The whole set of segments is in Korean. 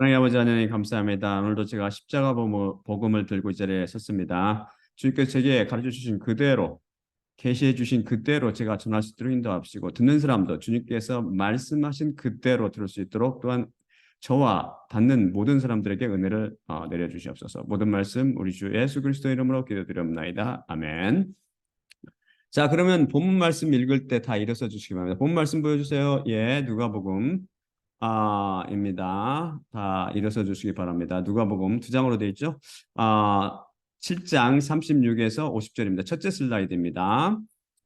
하나님 아버지 하나님 감사합니다. 오늘도 제가 십자가 복음을 들고 이 자리에 섰습니다. 주님께서 제게 가르쳐 주신 그대로 계시해 주신 그대로 제가 전할 수 있도록 인도하시고 듣는 사람도 주님께서 말씀하신 그대로 들을 수 있도록 또한 저와 받는 모든 사람들에게 은혜를 내려주시옵소서. 모든 말씀 우리 주 예수 그리스도 이름으로 기도드립니다. 아멘. 자, 그러면 본문 말씀 읽을 때 다 일어서 주시기 바랍니다. 본문 말씀 보여주세요. 예, 누가복음 입니다. 다 일어서 주시기 바랍니다. 누가복음 두 장으로 되어 있죠. 아, 7장 36에서 50절입니다. 첫째 슬라이드입니다.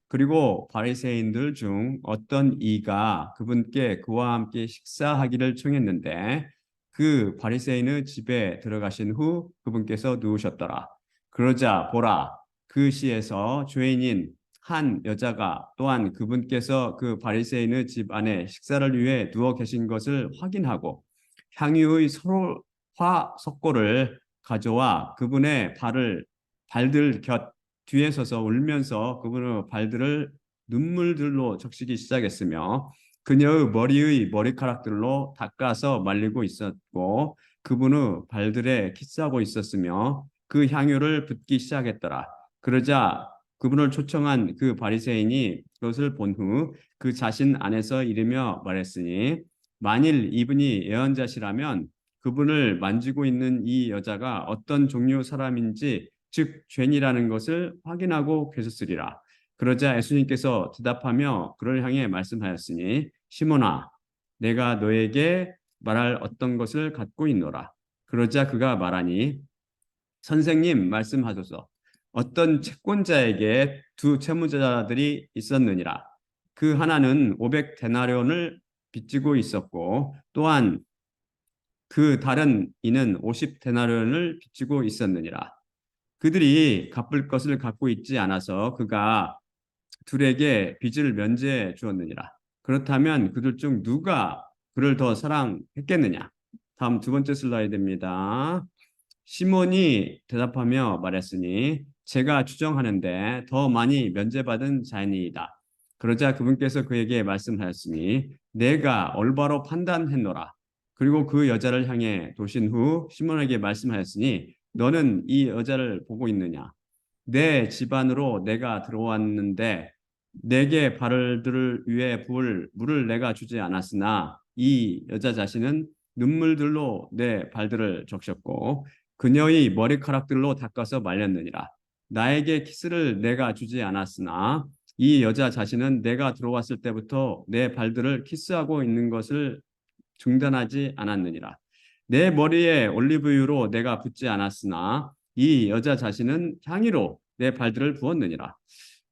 그리고 바리새인들 중 어떤 이가 그분께 그와 함께 식사하기를 청했는데 그 바리새인의 집에 들어가신 후 그분께서 누우셨더라. 그러자 보라, 그 시에서 죄인인 한 여자가 또한 그분께서 그 바리새인의 집 안에 식사를 위해 누워 계신 것을 확인하고 향유의 서로화 석고를 가져와 그분의 발들 곁 뒤에 서서 울면서 그분의 발들을 눈물들로 적시기 시작했으며 그녀의 머리의 머리카락들로 닦아서 말리고 있었고 그분의 발들에 키스하고 있었으며 그 향유를 붓기 시작했더라. 그러자 그분을 초청한 그 바리새인이 그것을 본 후 그 자신 안에서 이르며 말했으니 만일 이분이 예언자시라면 그분을 만지고 있는 이 여자가 어떤 종류 사람인지 즉 죄인이라는 것을 확인하고 계셨으리라. 그러자 예수님께서 대답하며 그를 향해 말씀하였으니 시몬아 내가 너에게 말할 어떤 것을 갖고 있노라. 그러자 그가 말하니 선생님 말씀하소서. 어떤 채권자에게 두 채무자들이 있었느니라. 그 하나는 500데나리온을 빚지고 있었고 또한 그 다른 이는 50데나리온을 빚지고 있었느니라. 그들이 갚을 것을 갖고 있지 않아서 그가 둘에게 빚을 면제해 주었느니라. 그렇다면 그들 중 누가 그를 더 사랑했겠느냐? 다음 두 번째 슬라이드입니다. 시몬이 대답하며 말했으니 제가 추정하는데 더 많이 면제받은 자이니이다. 그러자 그분께서 그에게 말씀하였으니 내가 올바로 판단했노라. 그리고 그 여자를 향해 도신 후 시몬에게 말씀하였으니 너는 이 여자를 보고 있느냐? 내 집안으로 내가 들어왔는데 내게 발을 위해 부을 물을 내가 주지 않았으나 이 여자 자신은 눈물들로 내 발들을 적셨고 그녀의 머리카락들로 닦아서 말렸느니라. 나에게 키스를 내가 주지 않았으나 이 여자 자신은 내가 들어왔을 때부터 내 발들을 키스하고 있는 것을 중단하지 않았느니라. 내 머리에 올리브유로 내가 붓지 않았으나 이 여자 자신은 향유로 내 발들을 부었느니라.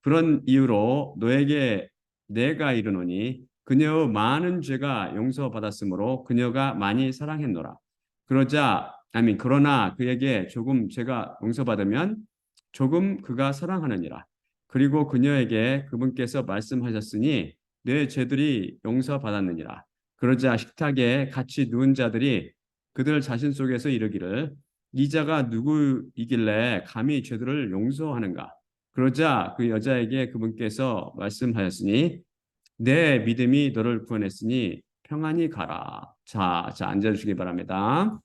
그런 이유로 너에게 내가 이르노니 그녀의 많은 죄가 용서받았으므로 그녀가 많이 사랑했노라. 그러나 그에게 조금 죄가 용서받으면 조금 그가 사랑하느니라. 그리고 그녀에게 그분께서 말씀하셨으니 내 죄들이 용서받았느니라. 그러자 식탁에 같이 누운 자들이 그들 자신 속에서 이르기를 이 자가 누구이길래 감히 죄들을 용서하는가? 그러자 그 여자에게 그분께서 말씀하였으니 내 믿음이 너를 구원했으니 평안히 가라. 자 앉아주시기 바랍니다.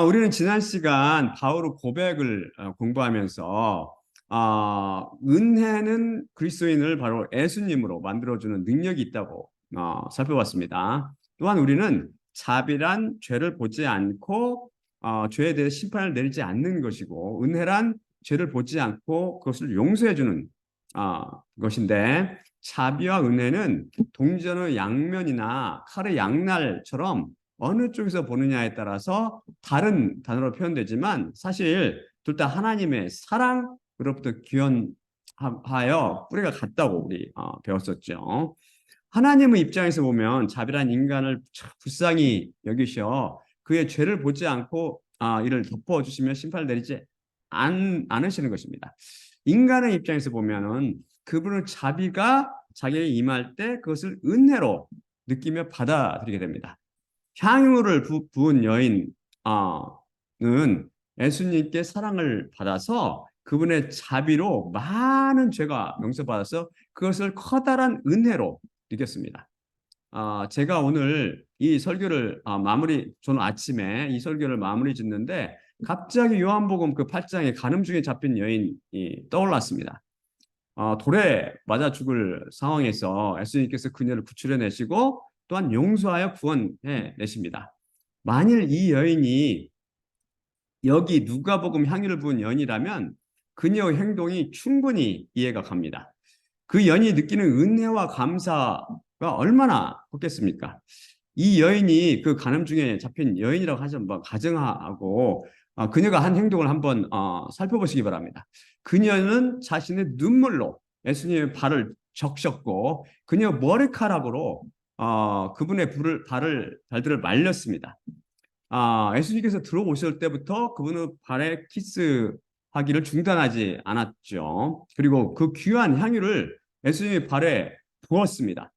우리는 지난 시간 바울의 고백을 공부하면서 은혜는 그리스도인을 바로 예수님으로 만들어주는 능력이 있다고 살펴봤습니다. 또한 우리는 자비란 죄를 보지 않고 죄에 대해 심판을 내리지 않는 것이고 은혜란 죄를 보지 않고 그것을 용서해주는 것인데 자비와 은혜는 동전의 양면이나 칼의 양날처럼 어느 쪽에서 보느냐에 따라서 다른 단어로 표현되지만 사실 둘 다 하나님의 사랑으로부터 기원하여 뿌리가 같다고 우리 배웠었죠. 하나님의 입장에서 보면 자비란 인간을 불쌍히 여기셔 그의 죄를 보지 않고 이를 덮어주시며 심판을 내리지 않으시는 것입니다. 인간의 입장에서 보면은 그분의 자비가 자기에게 임할 때 그것을 은혜로 느끼며 받아들이게 됩니다. 향유를 부은 여인은 예수님께 사랑을 받아서 그분의 자비로 많은 죄가 용서받아서 그것을 커다란 은혜로 느꼈습니다. 제가 오늘 이 설교를 저는 아침에 이 설교를 마무리 짓는데 갑자기 요한복음 그 8장에 간음 중에 잡힌 여인이 떠올랐습니다. 돌에 맞아 죽을 상황에서 예수님께서 그녀를 구출해 내시고 또한 용서하여 구원해 내십니다. 만일 이 여인이 여기 누가복음 향유를 부은 여인이라면 그녀의 행동이 충분히 이해가 갑니다. 그 여인이 느끼는 은혜와 감사가 얼마나 컸겠습니까? 이 여인이 그 간음 중에 잡힌 여인이라고 하죠. 뭐 가정하고 그녀가 한 행동을 한번 살펴보시기 바랍니다. 그녀는 자신의 눈물로 예수님의 발을 적셨고 그녀 머리카락으로 그분의 발들을 말렸습니다. 예수님께서 들어오실 때부터 그분의 발에 키스하기를 중단하지 않았죠. 그리고 그 귀한 향유를 예수님의 발에 부었습니다.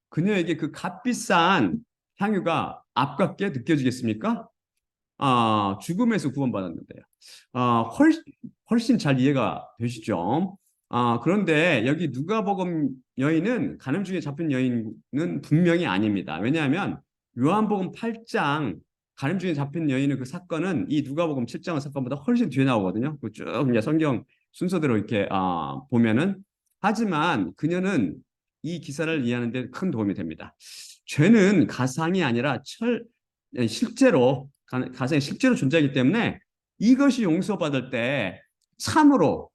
그녀에게 그 값비싼 향유가 아깝게 느껴지겠습니까? 죽음에서 구원받았는데요. 훨씬 잘 이해가 되시죠? 그런데 여기 누가복음 여인은 간음 중에 잡힌 여인은 분명히 아닙니다. 왜냐하면 요한복음 8장 간음 중에 잡힌 여인의 그 사건은 이 누가복음 7장 사건보다 훨씬 뒤에 나오거든요. 쭉 이제 성경 순서대로 이렇게 보면은 하지만 그녀는 이 기사를 이해하는 데 큰 도움이 됩니다. 죄는 가상이 아니라 실제로 가상이 실제로 존재하기 때문에 이것이 용서받을 때 참으로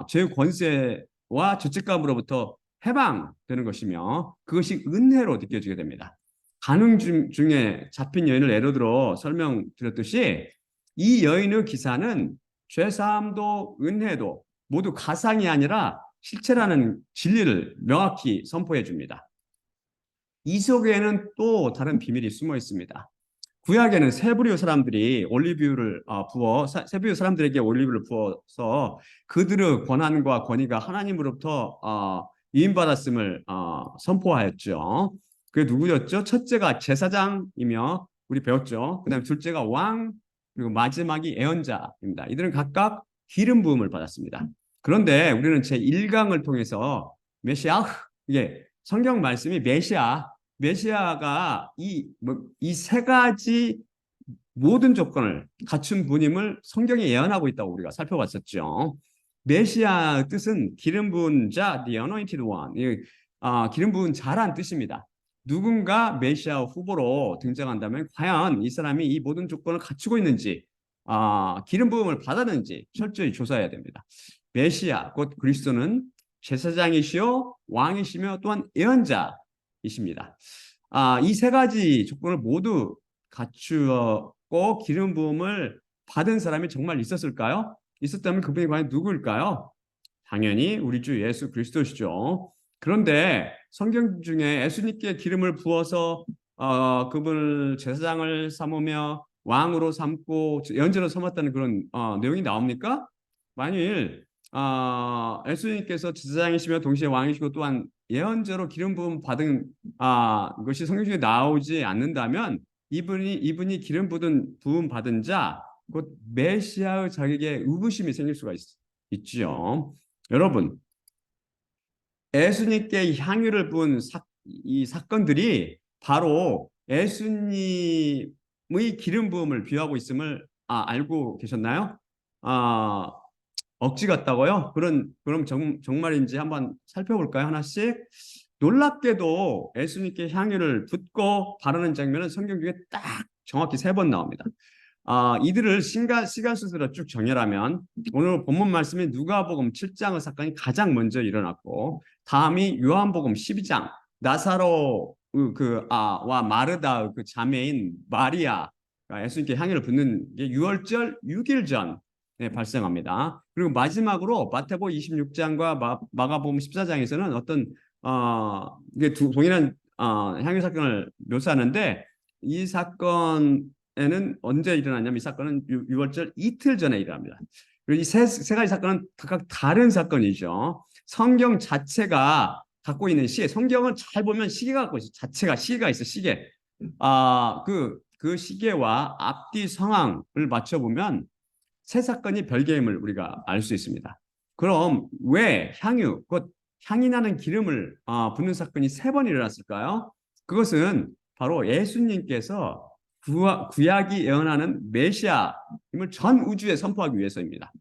죄의 권세와 죄책감으로부터 해방되는 것이며 그것이 은혜로 느껴지게 됩니다. 간음 중에 잡힌 여인을 예로 들어 설명드렸듯이 이 여인의 기사는 죄사함도 은혜도 모두 가상이 아니라 실체라는 진리를 명확히 선포해 줍니다. 이 속에는 또 다른 비밀이 숨어 있습니다. 구약에는 세부류 사람들이 올리브유를 세부류 사람들에게 올리브를 부어서 그들의 권한과 권위가 하나님으로부터 위임받았음을 선포하였죠. 그게 누구였죠? 첫째가 제사장이며 우리 배웠죠. 그다음에 둘째가 왕, 그리고 마지막이 예언자입니다. 이들은 각각 기름 부음을 받았습니다. 그런데 우리는 제1강을 통해서 메시아, 이게 성경 말씀이 메시아가 이 세 가지 모든 조건을 갖춘 분임을 성경에 예언하고 있다고 우리가 살펴봤었죠. 메시아의 뜻은 기름 부은 자, the anointed one. 기름 부은 자란 뜻입니다. 누군가 메시아 후보로 등장한다면 과연 이 사람이 이 모든 조건을 갖추고 있는지, 기름 부음을 받았는지 철저히 조사해야 됩니다. 메시아, 곧 그리스도는 제사장이시요 왕이시며 또한 예언자이십니다. 이 세 가지 조건을 모두 갖추었고 기름 부음을 받은 사람이 정말 있었을까요? 있었다면 그분이 과연 누구일까요? 당연히 우리 주 예수 그리스도시죠. 그런데 성경 중에 예수님께 기름을 부어서 그분을 제사장을 삼으며 왕으로 삼고 예언자로 삼았다는 그런 내용이 나옵니까? 만일 예수님께서 제사장이시며 동시에 왕이시고 또한 예언자로 기름 부음 받은 것이 성경 중에 나오지 않는다면 이분이 기름 부음 받은 자, 곧 메시아의 자격에 의구심이 생길 수가 있지요. 여러분, 예수님께 향유를 부은 이 사건들이 바로 예수님의 기름 부음을 비유하고 있음을 알고 계셨나요? 억지 같다고요? 그럼 정말인지 한번 살펴볼까요? 하나씩. 놀랍게도 예수님께 향유를 붓고 바르는 장면은 성경 중에 딱 정확히 3번 나옵니다. 이들을 시간 순서로 쭉 정렬하면 오늘 본문 말씀이 누가복음 7장의 사건이 가장 먼저 일어났고 다음이 요한복음 12장 나사로 와 마르다 그 자매인 마리아 예수님께 향유를 붓는 게 유월절 6일 전에 발생합니다. 그리고 마지막으로 마태복음 26장과 마가복음 14장에서는 어떤 이게 동일한 향유 사건을 묘사하는데 이 사건에는 언제 일어났냐면 이 사건은 유월절 이틀 전에 일어납니다. 그리고 이 세 가지 사건은 각각 다른 사건이죠. 성경 자체가 갖고 있는 시계, 성경은 잘 보면 시계가 갖고 있어요. 자체가 시계가 있어, 시계. 그 시계와 앞뒤 상황을 맞춰보면 세 사건이 별개임을 우리가 알 수 있습니다. 그럼 왜 향유, 곧 향이 나는 기름을 붓는 사건이 3번 일어났을까요? 그것은 바로 예수님께서 구약이 예언하는 메시아임을 전 우주에 선포하기 위해서입니다.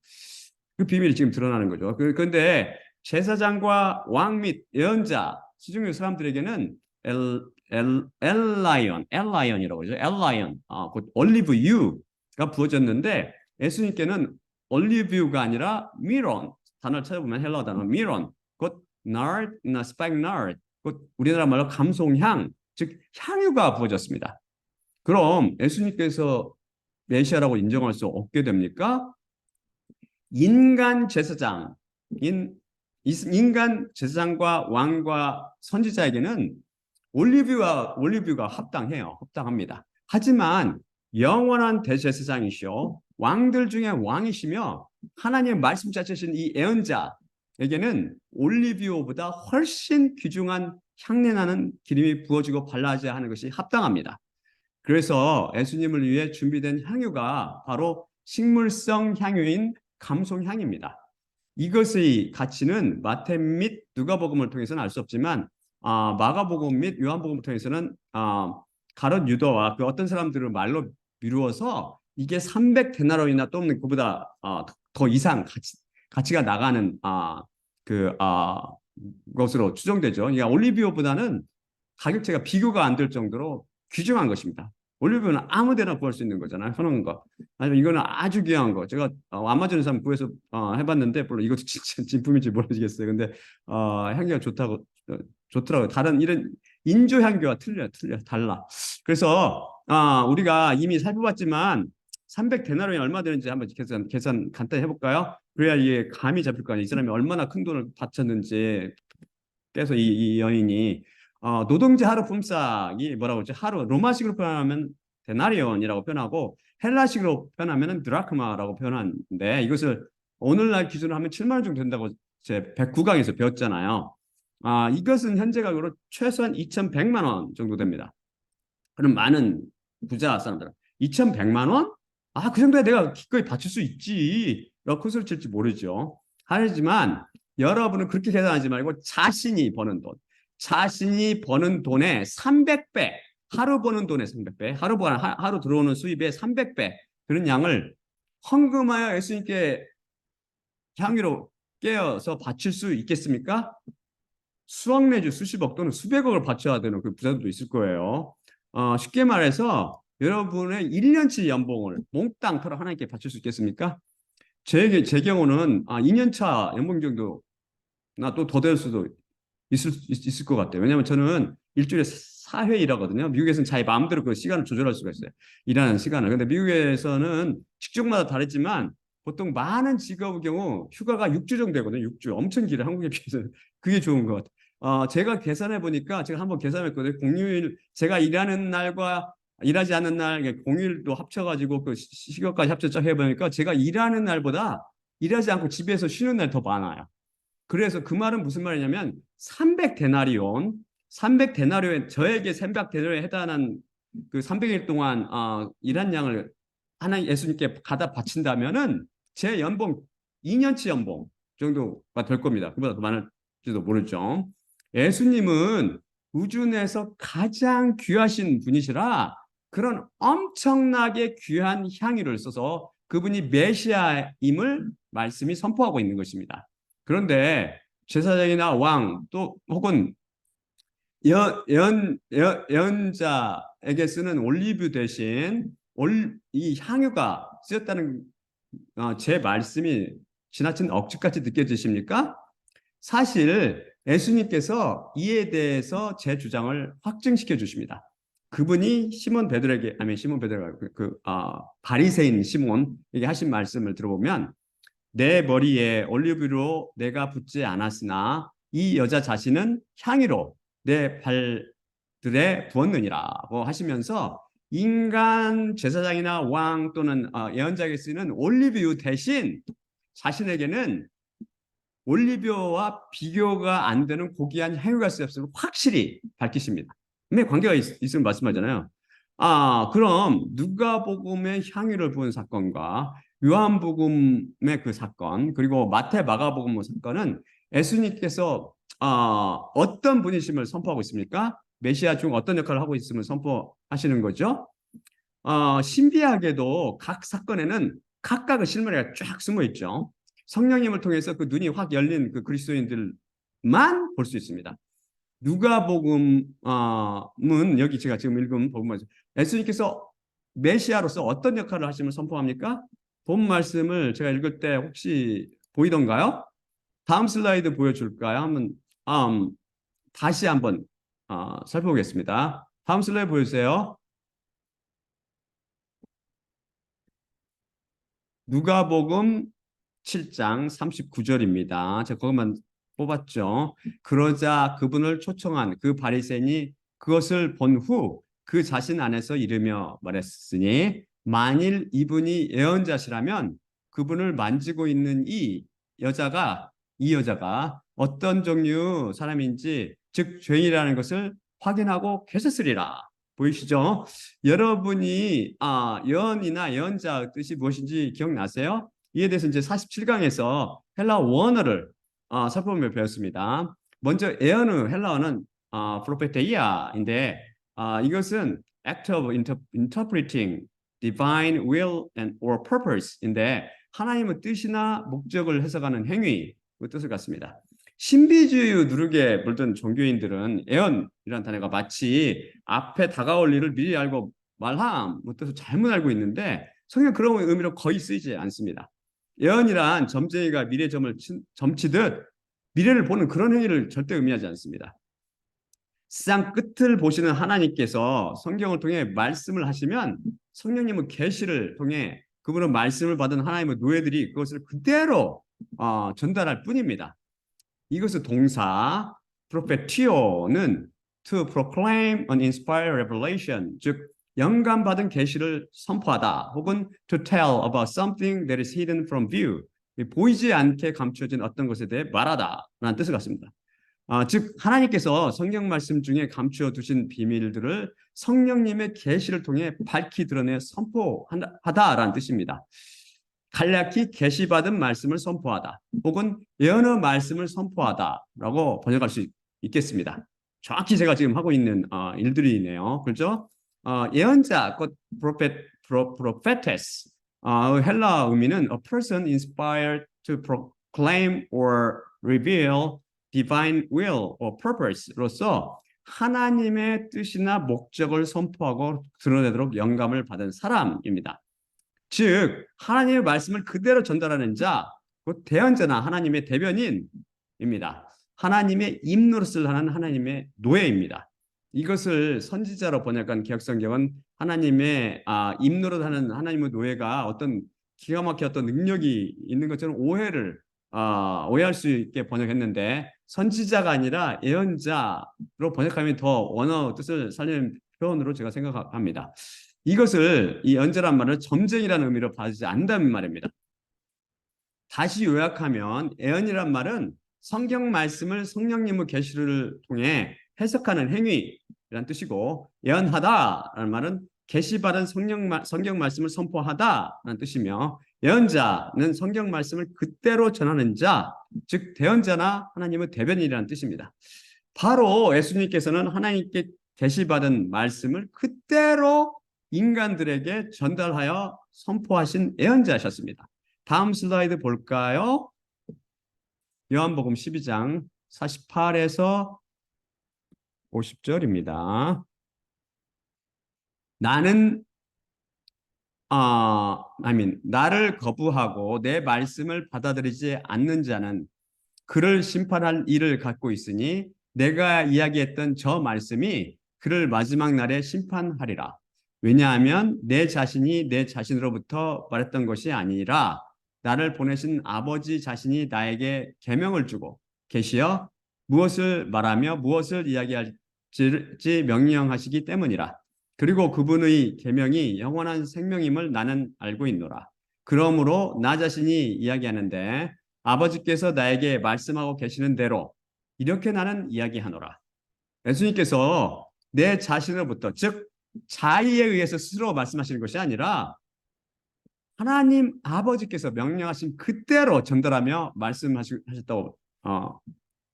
그 비밀이 지금 드러나는 거죠. 그런데 제사장과 왕 및 예언자 시중의 사람들에게는 엘라이언이라고 하죠. 엘라이언, 곧 올리브유가 부어졌는데 예수님께는 올리브유가 아니라 미론, 단어를 찾아보면 헬라어 단어 미론, 곧 나르드, 스파익나르드, 곧 우리나라 말로 감송향, 즉 향유가 부어졌습니다. 그럼 예수님께서 메시아라고 인정할 수 없게 됩니까? 인간 제사장과 왕과 선지자에게는 올리브가 합당합니다. 하지만 영원한 대제사장이시오 왕들 중에 왕이시며 하나님의 말씀 자체신 이 예언자에게는 올리브유보다 훨씬 귀중한 향내나는 기름이 부어지고 발라져야 하는 것이 합당합니다. 그래서 예수님을 위해 준비된 향유가 바로 식물성 향유인 감송향입니다. 이것의 가치는 마태 및 누가복음을 통해서는 알 수 없지만 마가복음 및 요한복음을 통해서는 가룟 유다와 그 어떤 사람들을 말로 미루어서 이게 300데나리온이나 또는 그보다 더 이상 가치가 나가는 것으로 추정되죠. 그러니까 올리브유보다는 가격대가 비교가 안 될 정도로 귀중한 것입니다. 올리브유는 아무데나 구할 수 있는 거잖아요. 흔한 거. 아니면 이거는 아주 귀한 거. 제가 아마존에서 한번 구해서 해봤는데 물론 이것도 진짜 진품인지 모르겠어요. 근데 향기가 좋더라고요. 다른 이런 인조 향기와 달라. 그래서 우리가 이미 살펴봤지만 300데나리온이 얼마 되는지 한번 계산 간단히 해볼까요? 그래야 이게 감이 잡힐 거 아니에요. 이 사람이 얼마나 큰 돈을 바쳤는지. 그래서 이 여인이 노동자 하루 품삯이 뭐라고 하죠? 하루 로마식으로 표현하면 데나리온이라고 표현하고 헬라식으로 표현하면 드라크마라고 표현하는데 이것을 오늘날 기준으로 하면 7만 원 정도 된다고 제 109강에서 배웠잖아요. 이것은 현재 가격으로 최소한 2,100만 원 정도 됩니다. 그럼 많은 부자 사람들은 2,100만 원? 그 정도에 내가 기꺼이 바칠 수 있지. 라고 큰 소리 칠지 모르죠. 하지만 여러분은 그렇게 계산하지 말고 자신이 버는 돈의 300배, 하루 버는 돈의 300배, 하루 들어오는 수입의 300배 그런 양을 헌금하여 예수님께 향유로 깨어서 바칠 수 있겠습니까? 수억 내지 수십억 또는 수백억을 바쳐야 되는 그 부자들도 있을 거예요. 쉽게 말해서 여러분의 1년치 연봉을 몽땅 털어 하나님께 바칠 수 있겠습니까? 제 경우는 2년차 연봉 정도나 또 더 될 수도 있을 것 같아요. 왜냐하면 저는 일주일에 4회 일하거든요. 미국에서는 자기 마음대로 그 시간을 조절할 수가 있어요. 일하는 시간을. 근데 미국에서는 직종마다 다르지만 보통 많은 직업의 경우 휴가가 6주 정도 되거든요. 6주. 엄청 길어요. 한국에 비해서는. 그게 좋은 것 같아요. 제가 계산해 보니까 제가 한번 계산했거든요. 공휴일 제가 일하는 날과 일하지 않는 날 공휴일도 합쳐가지고 그 시간까지 합쳐 해보니까 제가 일하는 날보다 일하지 않고 집에서 쉬는 날 더 많아요. 그래서 그 말은 무슨 말이냐면 300데나리온 저에게 300데나리온에 해당하는 그 300일 동안 일한 양을 하나님 예수님께 갖다 바친다면은 제 연봉 2년치 연봉 정도가 될 겁니다. 그보다 더 많을지도 모르죠. 예수님은 우주 내에서 가장 귀하신 분이시라 그런 엄청나게 귀한 향유를 써서 그분이 메시아임을 말씀이 선포하고 있는 것입니다. 그런데 제사장이나 왕 또 혹은 예언자에게 쓰는 올리브 대신 이 향유가 쓰였다는 제 말씀이 지나친 억지같이 느껴지십니까? 사실 예수님께서 이에 대해서 제 주장을 확증시켜 주십니다. 그분이 시몬 베드로에게 바리새인 시몬에게 하신 말씀을 들어보면 내 머리에 올리브유로 내가 붓지 않았으나 이 여자 자신은 향유로 내 발들에 부었느니라고 하시면서 인간 제사장이나 왕 또는 예언자에게 쓰는 올리브유 대신 자신에게는 올리브유와 비교가 안 되는 고귀한 향유가 쓰였음을 확실히 밝히십니다. 분명히 관계가 있으면 말씀하잖아요. 그럼 누가복음의 향유를 부은 사건과 요한복음의 그 사건 그리고 마태 마가복음 사건은 예수님께서 어떤 분이심을 선포하고 있습니까? 메시아 중 어떤 역할을 하고 있음을 선포하시는 거죠. 신비하게도 각 사건에는 각각의 실마리가 쫙 숨어 있죠. 성령님을 통해서 그 눈이 확 열린 그 그리스도인들만 볼 수 있습니다. 누가복음은 여기 제가 지금 읽은 복음에서 예수님께서 메시아로서 어떤 역할을 하심을 선포합니까? 본 말씀을 제가 읽을 때 혹시 보이던가요? 다음 슬라이드 보여줄까요? 다시 한번 살펴보겠습니다. 다음 슬라이드 보여주세요. 누가복음 7장 39절입니다. 제가 그것만 뽑았죠. 그러자 그분을 초청한 그 바리새인이 그것을 본 후 그 자신 안에서 이르며 말했으니 만일 이분이 예언자시라면 그분을 만지고 있는 이 여자가 어떤 종류 사람인지 즉 죄인이라는 것을 확인하고 계셨으리라. 보이시죠? 여러분이 예언이나 예언자 뜻이 무엇인지 기억나세요? 이에 대해서 이제 47강에서 헬라어 원어를 살펴보며 배웠습니다. 먼저 예언의 헬라어는 프로페테이아인데 이것은 act of interpreting divine will and or purpose인데 하나님의 뜻이나 목적을 해석하는 행위 그 뜻을 갖습니다. 신비주의 누르게 물든 종교인들은 예언이라는 단어가 마치 앞에 다가올 일을 미리 알고 말함 뭐 뜻을 잘못 알고 있는데 성경 그런 의미로 거의 쓰이지 않습니다. 예언이란 점쟁이가 미래 점치듯 미래를 보는 그런 행위를 절대 의미하지 않습니다. 세상 끝을 보시는 하나님께서 성경을 통해 말씀을 하시면 성령님은 계시를 통해 그분은 말씀을 받은 하나님의 노예들이 그것을 그대로 전달할 뿐입니다. 이것의 동사 prophetio는 to proclaim an inspired revelation, 즉 영감받은 계시를 선포하다 혹은 to tell about something that is hidden from view, 보이지 않게 감춰진 어떤 것에 대해 말하다 라는 뜻을 갖습니다. 즉 하나님께서 성경 말씀 중에 감추어 두신 비밀들을 성령님의 계시를 통해 밝히 드러내 선포하다라는 뜻입니다. 간략히 계시받은 말씀을 선포하다 혹은 예언의 말씀을 선포하다라고 번역할 수 있겠습니다. 정확히 제가 지금 하고 있는 일들이네요. 그렇죠? 예언자, 곧 prophetess, 헬라 의미는 a person inspired to proclaim or reveal divine will or purpose로서 하나님의 뜻이나 목적을 선포하고 드러내도록 영감을 받은 사람입니다. 즉 하나님의 말씀을 그대로 전달하는 자, 곧 대언자나 하나님의 대변인입니다. 하나님의 입노릇을 하는 하나님의 노예입니다. 이것을 선지자로 번역한 개역성경은 하나님의 입노릇하는 하나님의 노예가 어떤 기가 막힌 어떤 능력이 있는 것처럼 오해할 수 있게 번역했는데 선지자가 아니라 예언자로 번역하면 더 원어 뜻을 살리는 표현으로 제가 생각합니다. 이것을 이 연재란 말을 점쟁이라는 의미로 봐주지 않는다는 말입니다. 다시 요약하면 예언이란 말은 성경 말씀을 성령님의 계시를 통해 해석하는 행위라는 뜻이고 예언하다라는 말은 계시받은 성경 말씀을 선포하다라는 뜻이며 예언자는 성경 말씀을 그대로 전하는 자, 즉 대언자나 하나님의 대변인이라는 뜻입니다. 바로 예수님께서는 하나님께 계시받은 말씀을 그대로 인간들에게 전달하여 선포하신 예언자셨습니다. 다음 슬라이드 볼까요? 요한복음 12장 48에서 50절입니다. 나를 거부하고 내 말씀을 받아들이지 않는 자는 그를 심판할 일을 갖고 있으니 내가 이야기했던 저 말씀이 그를 마지막 날에 심판하리라. 왜냐하면 내 자신이 내 자신으로부터 말했던 것이 아니라 나를 보내신 아버지 자신이 나에게 계명을 주고 계시어 무엇을 말하며 무엇을 이야기할지 명령하시기 때문이라. 그리고 그분의 계명이 영원한 생명임을 나는 알고 있노라. 그러므로 나 자신이 이야기하는데 아버지께서 나에게 말씀하고 계시는 대로 이렇게 나는 이야기하노라. 예수님께서 내 자신으로부터 즉 자의에 의해서 스스로 말씀하시는 것이 아니라 하나님 아버지께서 명령하신 그대로 전달하며 말씀하셨다고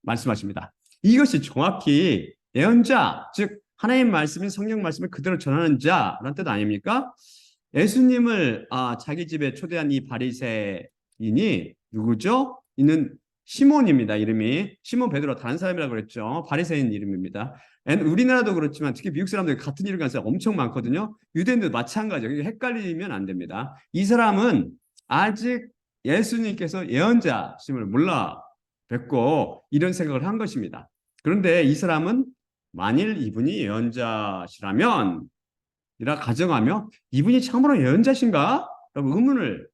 말씀하십니다. 이것이 정확히 예언자, 즉 하나님 말씀인 성경 말씀을 그대로 전하는 자라는 뜻 아닙니까? 예수님을 자기 집에 초대한 이 바리새인이 누구죠? 이는 시몬입니다. 이름이 시몬 베드로, 다른 사람이라고 그랬죠. 바리새인 이름입니다. 우리나라도 그렇지만 특히 미국 사람들 같은 이름 가는 사람 엄청 많거든요. 유대인도 마찬가지예요. 헷갈리면 안 됩니다. 이 사람은 아직 예수님께서 예언자심을 몰라 뵙고 이런 생각을 한 것입니다. 그런데 이 사람은 만일 이분이 예언자시라면 이라 가정하며 이분이 참으로 예언자신가? 라고 의문을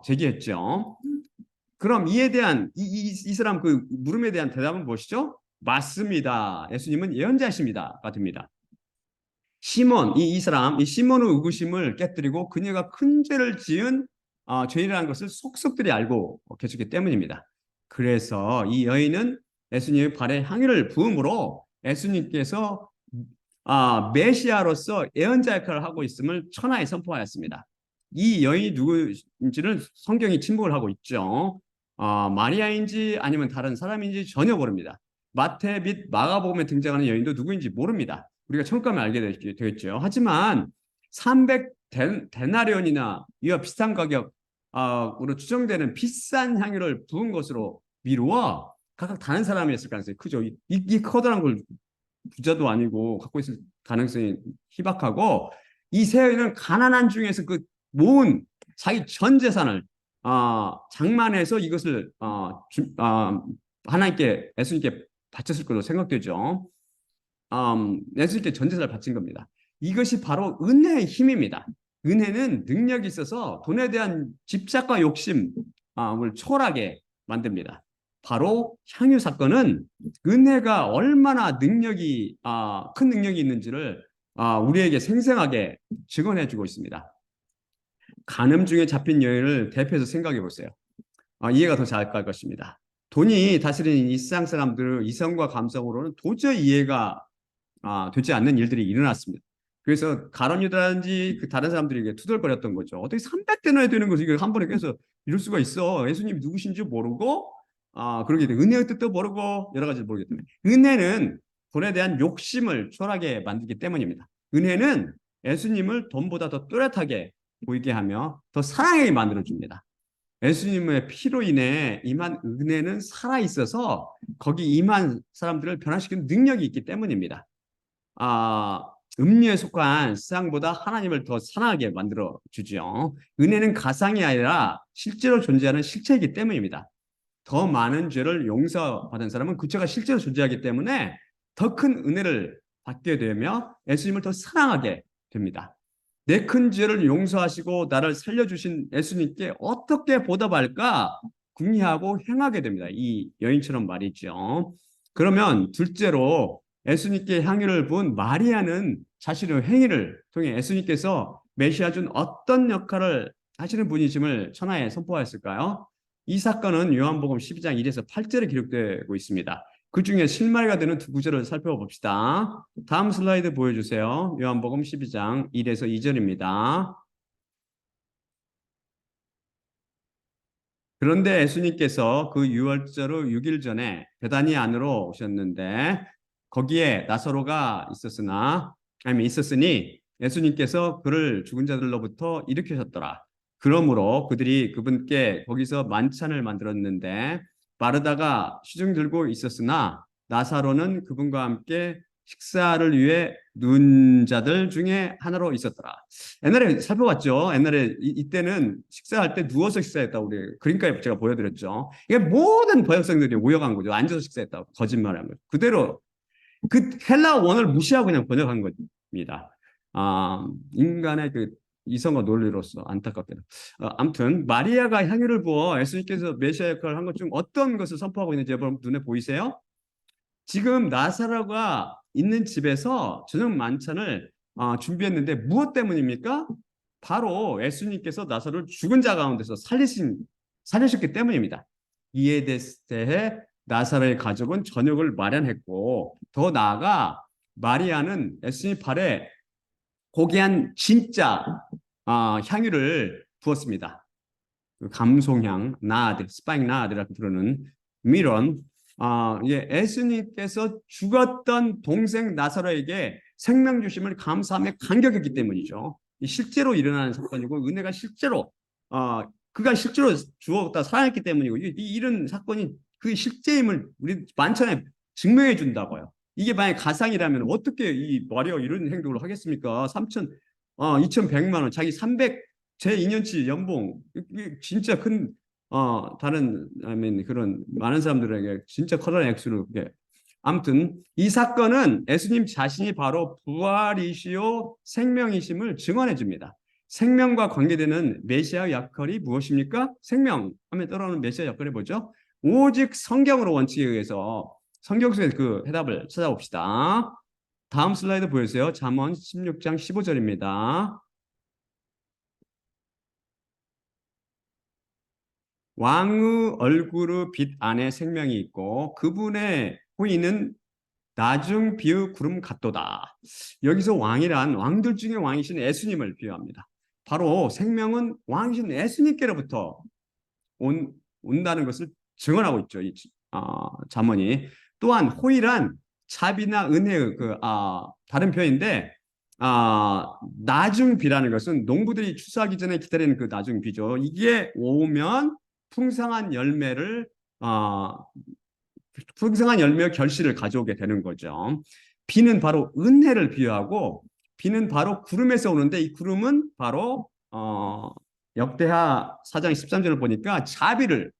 제기했죠. 그럼 이에 대한 이 사람 그 물음에 대한 대답은 무엇이죠? 맞습니다. 예수님은 예언자십니다가 됩니다. 시몬 이 사람 이 시몬의 의구심을 깨뜨리고 그녀가 큰 죄를 지은 죄인이라는 것을 속속들이 알고 계셨기 때문입니다. 그래서 이 여인은 예수님의 발에 향유를 부음으로 예수님께서 메시아로서 예언자 역할을 하고 있음을 천하에 선포하였습니다. 이 여인이 누구인지는 성경이 침묵을 하고 있죠. 마리아인지 아니면 다른 사람인지 전혀 모릅니다. 마태 및 마가복음에 등장하는 여인도 누구인지 모릅니다. 우리가 처음까지 알게 되겠죠. 하지만 300데나리온이나 이와 비슷한 가격으로 추정되는 비싼 향유를 부은 것으로 미루어 각각 다른 사람이었을 가능성이 크죠. 이 커다란 걸 부자도 아니고 갖고 있을 가능성이 희박하고 이 세 여인은 가난한 중에서 그 모은 자기 전 재산을 장만해서 이것을 하나님께 예수님께 바쳤을 것으로 생각되죠. 예수님께 전 재산을 바친 겁니다. 이것이 바로 은혜의 힘입니다. 은혜는 능력이 있어서 돈에 대한 집착과 욕심을 초월하게 만듭니다. 바로 향유 사건은 은혜가 얼마나 능력이 큰 능력이 있는지를 우리에게 생생하게 증언해주고 있습니다. 간음 중에 잡힌 여인을 대표해서 생각해 보세요. 이해가 더 잘 갈 것입니다. 돈이 다스리는 이 세상 사람들은 이성과 감성으로는 도저히 이해가 되지 않는 일들이 일어났습니다. 그래서 가룟 유다든지 그 다른 사람들에게 투덜거렸던 거죠. 어떻게 300데나리 되는 것을 이걸 한 번에 깨서 이럴 수가 있어. 예수님이 누구신지 모르고 그러게 은혜의 뜻도 모르고 여러 가지를 모르기 때문에 은혜는 돈에 대한 욕심을 초월하게 만들기 때문입니다. 은혜는 예수님을 돈보다 더 뚜렷하게 보이게 하며 더 사랑하게 만들어줍니다. 예수님의 피로 인해 임한 은혜는 살아있어서 거기 임한 사람들을 변화시키는 능력이 있기 때문입니다. 음료에 속한 세상보다 하나님을 더 사랑하게 만들어주죠. 은혜는 가상이 아니라 실제로 존재하는 실체이기 때문입니다. 더 많은 죄를 용서받은 사람은 그 죄가 실제로 존재하기 때문에 더 큰 은혜를 받게 되며 예수님을 더 사랑하게 됩니다. 내 큰 죄를 용서하시고 나를 살려주신 예수님께 어떻게 보답할까 궁리하고 행하게 됩니다. 이 여인처럼 말이죠. 그러면 둘째로 예수님께 향유를 부은 마리아는 자신의 행위를 통해 예수님께서 메시아 준 어떤 역할을 하시는 분이심을 천하에 선포하였을까요? 이 사건은 요한복음 12장 1에서 8절에 기록되고 있습니다. 그 중에 실마리가 되는 두 구절을 살펴봅시다. 다음 슬라이드 보여주세요. 요한복음 12장 1에서 2절입니다. 그런데 예수님께서 그 유월절 후 6일 전에 베다니 안으로 오셨는데 거기에 나사로가 있었으니 예수님께서 그를 죽은 자들로부터 일으키셨더라. 그러므로 그들이 그분께 거기서 만찬을 만들었는데 마르다가 시중 들고 있었으나 나사로는 그분과 함께 식사를 위해 누운 자들 중에 하나로 있었더라. 옛날에 살펴봤죠. 옛날에 이때는 식사할 때 누워서 식사했다고 우리 그림까지 제가 보여드렸죠. 이게 모든 번역성들이 오역한 거죠. 앉아서 식사했다고 거짓말한 거죠. 그대로 그 헬라 원어를 무시하고 그냥 번역한 겁니다. 인간의 그 이성과 논리로서 안타깝게도. 아무튼 마리아가 향유를 부어 예수님께서 메시아 역할을 한 것 중 어떤 것을 선포하고 있는지 여러분 눈에 보이세요? 지금 나사로가 있는 집에서 저녁 만찬을 준비했는데 무엇 때문입니까? 바로 예수님께서 나사로를 죽은 자 가운데서 살리셨기 때문입니다. 이에 대해 나사로의 가족은 저녁을 마련했고 더 나아가 마리아는 예수님 발에 고귀한 진짜 향유를 부었습니다. 감송향, 나드, 스파잉 나드라고 부르는 미론 이게 예수님께서 죽었던 동생 나사로에게 생명 주심을 감사하며 감격했기 때문이죠. 실제로 일어나는 사건이고 은혜가 실제로 그가 실제로 죽었다 살아났기 때문이고 이런 사건이 그 실제임을 우리 만찬에 증명해 준다고요. 이게 만약 가상이라면 어떻게 이 마리아가 이런 행동을 하겠습니까? 2,100만 원, 자기 300 제 2년치 연봉, 이게 진짜 큰 다른 그런 많은 사람들에게 진짜 커다란 액수를 아무튼 이 사건은 예수님 자신이 바로 부활이시요 생명이심을 증언해 줍니다. 생명과 관계되는 메시아 역할이 무엇입니까? 생명 하면 떠오르는 메시아 역할이 뭐죠? 오직 성경으로 원칙에 의해서 성경 속의 그 해답을 찾아봅시다. 다음 슬라이드 보여주세요. 잠언 16장 15절입니다. 왕의 얼굴의 빛 안에 생명이 있고 그분의 후인은 나중 비의 구름 같도다. 여기서 왕이란 왕들 중에 왕이신 예수님을 비유합니다. 바로 생명은 왕이신 예수님께로부터 온다는 것을 증언하고 있죠. 잠언이. 또한 호의란 자비나 은혜의 다른 표현인데 나중 비라는 것은 농부들이 추수하기 전에 기다리는 그 나중 비죠. 이게 오면 풍성한 열매를 풍성한 열매와 결실을 가져오게 되는 거죠. 비는 바로 은혜를 비유하고 비는 바로 구름에서 오는데 이 구름은 바로 역대하 4장 13절을 보니까 자비를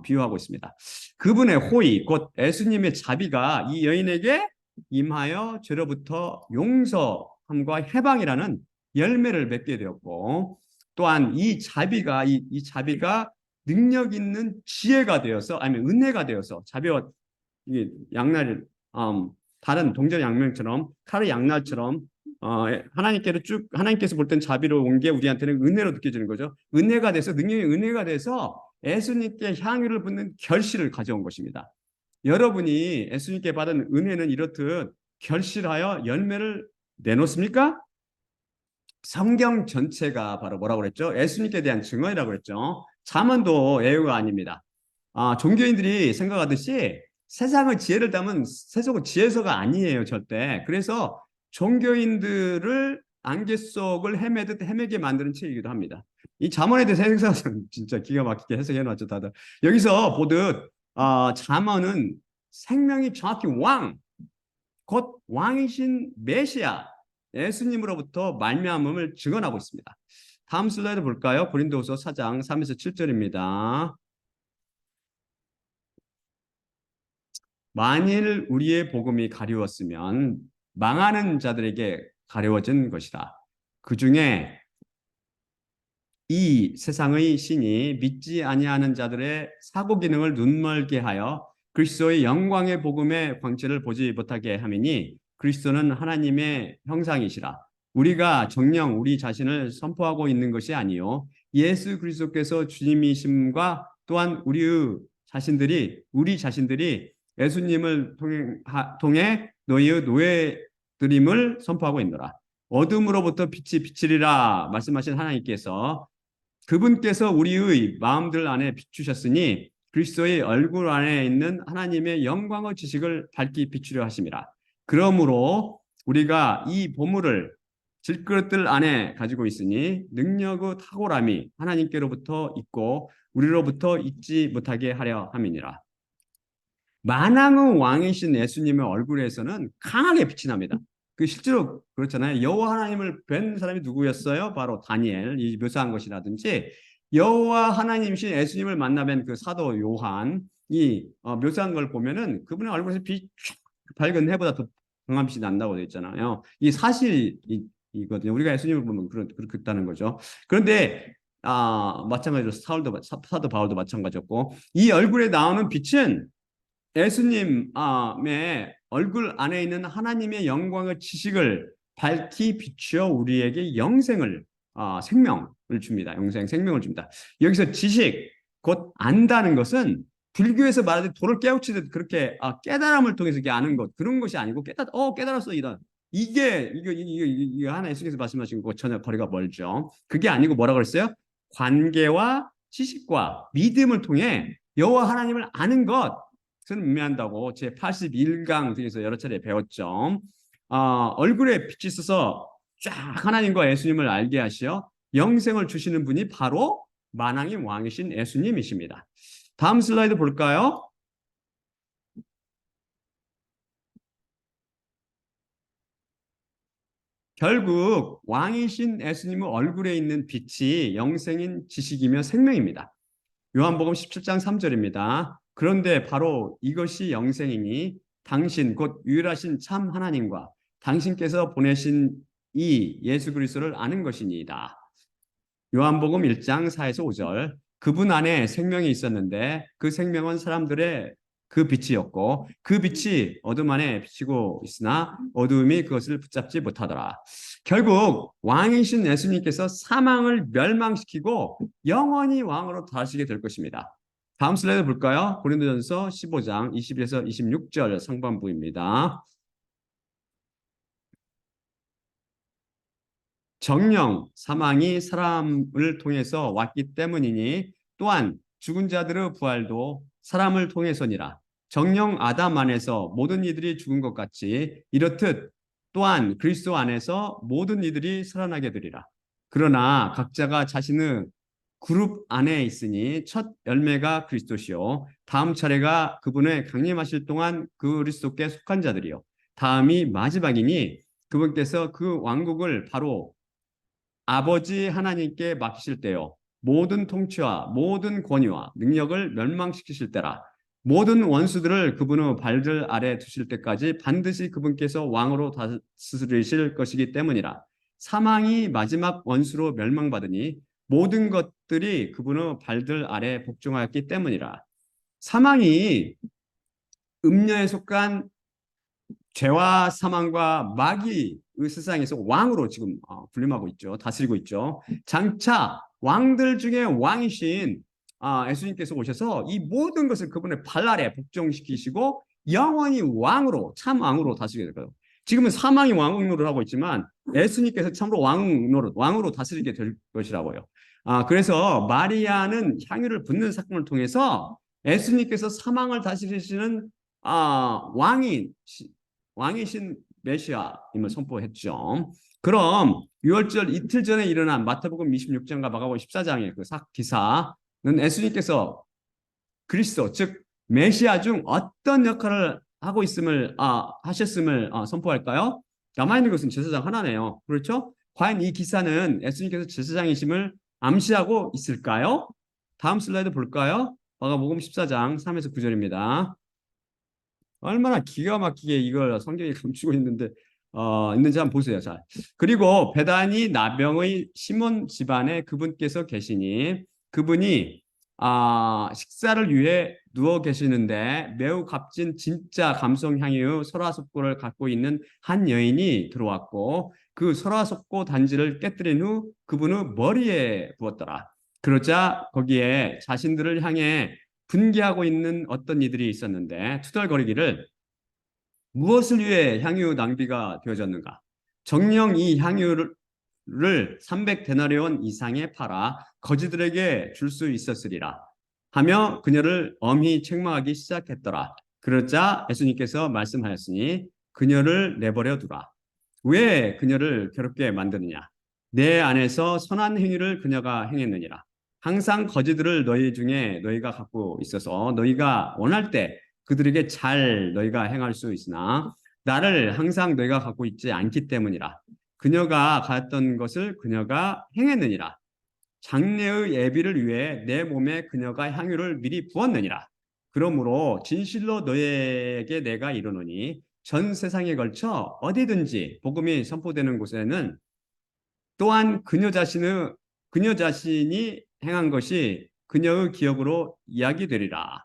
비유하고 있습니다. 그분의 호의 곧 예수님의 자비가 이 여인에게 임하여 죄로부터 용서함과 해방이라는 열매를 맺게 되었고 또한 이 자비가 능력 있는 지혜가 되어서 아니면 은혜가 되어서 자비와 이게 양날 다른 동전 양면처럼 칼의 양날처럼 하나님께서 볼 땐 자비로 온 게 우리한테는 은혜로 느껴지는 거죠. 은혜가 돼서 능력이 은혜가 돼서 예수님께 향유를 붓는 결실을 가져온 것입니다. 여러분이 예수님께 받은 은혜는 이렇듯 결실하여 열매를 내놓습니까? 성경 전체가 바로 뭐라고 그랬죠? 예수님께 대한 증언이라고 그랬죠. 잠언도 예우가 아닙니다. 종교인들이 생각하듯이 세상의 지혜를 담은 세속의 지혜서가 아니에요, 절대. 그래서 종교인들을 안개 속을 헤매게 만드는 책이기도 합니다. 이 잠언에 대해서 해석은 진짜 기가 막히게 해석해 놨죠, 다들. 여기서 보듯 잠언은 생명이 정확히 곧 왕이신 메시아 예수님으로부터 말미암음을 증언하고 있습니다. 다음 슬라이드 볼까요? 고린도후서 4장 3에서 7절입니다. 만일 우리의 복음이 가리웠으면 망하는 자들에게 가려워진 것이다. 그 중에 이 세상의 신이 믿지 아니하는 자들의 사고 기능을 눈멀게 하여 그리스도의 영광의 복음의 광채를 보지 못하게 함이니 그리스도는 하나님의 형상이시라. 우리가 정녕 우리 자신을 선포하고 있는 것이 아니요 예수 그리스도께서 주님이심과 또한 우리 자신들이 예수님을 통해 너희의 노예드림을 선포하고 있노라. 어둠으로부터 빛이 비치리라 말씀하신 하나님께서 그분께서 우리의 마음들 안에 비추셨으니 그리스도의 얼굴 안에 있는 하나님의 영광의 지식을 밝히 비추려 하심이라. 그러므로 우리가 이 보물을 질그릇들 안에 가지고 있으니 능력의 탁월함이 하나님께로부터 있고 우리로부터 있지 못하게 하려 함이니라. 만왕의 왕이신 예수님의 얼굴에서는 강하게 빛이 납니다. 실제로 그렇잖아요. 여호와 하나님을 뵌 사람이 누구였어요? 바로 다니엘이 묘사한 것이라든지 여호와 하나님이신 예수님을 만나뵌 그 사도 요한이 묘사한 걸 보면은 그분의 얼굴에서 빛이 밝은 해보다 더 강한 빛이 난다고 되어 있잖아요. 이 사실이거든요. 우리가 예수님을 보면 그렇다는 거죠. 그런데 마찬가지로 사도 바울도 마찬가지였고 이 얼굴에 나오는 빛은 예수님의 얼굴 안에 있는 하나님의 영광의 지식을 밝히 비추어 우리에게 생명을 줍니다. 생명을 줍니다. 여기서 지식, 곧 안다는 것은 불교에서 말하듯 돌을 깨우치듯 그렇게 깨달음을 통해서 아는 것 그런 것이 아니고 깨달았어 이게 하나 예수님께서 말씀하신 거 전혀 거리가 멀죠. 그게 아니고 뭐라고 그랬어요? 관계와 지식과 믿음을 통해 여호와 하나님을 아는 것 의미한다고 제 81강 등에서 여러 차례 배웠죠. 얼굴에 빛이 있어서 쫙 하나님과 예수님을 알게 하시어 영생을 주시는 분이 바로 만왕의 왕이신 예수님이십니다. 다음 슬라이드 볼까요? 결국 왕이신 예수님의 얼굴에 있는 빛이 영생인 지식이며 생명입니다. 요한복음 17장 3절입니다. 그런데 바로 이것이 영생이니 당신 곧 유일하신 참 하나님과 당신께서 보내신 이 예수 그리스도를 아는 것이니이다. 요한복음 1장 4에서 5절. 그분 안에 생명이 있었는데 그 생명은 사람들의 그 빛이었고 그 빛이 어둠 안에 비치고 있으나 어둠이 그것을 붙잡지 못하더라. 결국 왕이신 예수님께서 사망을 멸망시키고 영원히 왕으로 다시게 될 것입니다. 다음 슬라이드 볼까요? 고린도전서 15장 20에서 26절 상반부입니다. 정령 사망이 사람을 통해서 왔기 때문이니 또한 죽은 자들의 부활도 사람을 통해서니라. 정령 아담 안에서 모든 이들이 죽은 것 같이 이렇듯 또한 그리스도 안에서 모든 이들이 살아나게 되리라. 그러나 각자가 자신의 그룹 안에 있으니 첫 열매가 그리스도시요 다음 차례가 그분의 강림하실 동안 그리스도께 속한 자들이요 다음이 마지막이니 그분께서 그 왕국을 바로 아버지 하나님께 맡기실 때요. 모든 통치와 모든 권위와 능력을 멸망시키실 때라. 모든 원수들을 그분의 발들 아래 두실 때까지 반드시 그분께서 왕으로 다스리실 것이기 때문이라. 사망이 마지막 원수로 멸망받으니 모든 것들이 그분의 발들 아래 복종하였기 때문이라. 사망이 음녀에 속한 죄와 사망과 마귀의 세상에서 왕으로 지금 군림하고 있죠. 다스리고 있죠. 장차 왕들 중에 왕이신 예수님께서 오셔서 이 모든 것을 그분의 발 아래 복종시키시고 영원히 왕으로 참 왕으로 다스리게 될 거예요. 지금은 사망이 왕노릇을 하고 있지만 예수님께서 참으로 왕으로 다스리게 될 것이라고요. 그래서 마리아는 향유를 붓는 사건을 통해서 예수님께서 사망을 다스리시는 왕이신 메시아임을 선포했죠. 그럼 6월절 이틀 전에 일어난 마태복음 26장과 마가복음 14장의 그 기사는 예수님께서 그리스도 즉 메시아 중 어떤 역할을 하고 있음을 하셨음을 선포할까요? 남아있는 것은 제사장 하나네요. 그렇죠? 과연 이 기사는 예수님께서 제사장이심을 암시하고 있을까요? 다음 슬라이드 볼까요? 마가복음 14장 3에서 9절입니다. 얼마나 기가 막히게 이걸 성경이 감추고 있는지 한번 보세요. 자, 그리고 베다니 나병의 시몬 집안에 그분께서 계시니 그분이 식사를 위해 누워 계시는데 매우 값진 진짜 감성향유의 설화석고를 갖고 있는 한 여인이 들어왔고 그 설화석고 단지를 깨뜨린 후 그분의 머리에 부었더라. 그러자 거기에 자신들을 향해 분개하고 있는 어떤 이들이 있었는데 투덜거리기를 무엇을 위해 향유 낭비가 되어졌는가? 정녕 이 향유를 300데나리온 이상에 팔아 거지들에게 줄 수 있었으리라 하며 그녀를 엄히 책망하기 시작했더라. 그러자 예수님께서 말씀하였으니 그녀를 내버려 두라. 왜 그녀를 괴롭게 만드느냐? 내 안에서 선한 행위를 그녀가 행했느니라. 항상 거지들을 너희 중에 너희가 갖고 있어서 너희가 원할 때 그들에게 잘 너희가 행할 수 있으나 나를 항상 너희가 갖고 있지 않기 때문이라. 그녀가 가졌던 것을 그녀가 행했느니라. 장래의 예비를 위해 내 몸에 그녀가 향유를 미리 부었느니라. 그러므로 진실로 너희에게 내가 이르노니 전 세상에 걸쳐 어디든지 복음이 선포되는 곳에는 또한 그녀 자신이 행한 것이 그녀의 기억으로 이야기되리라.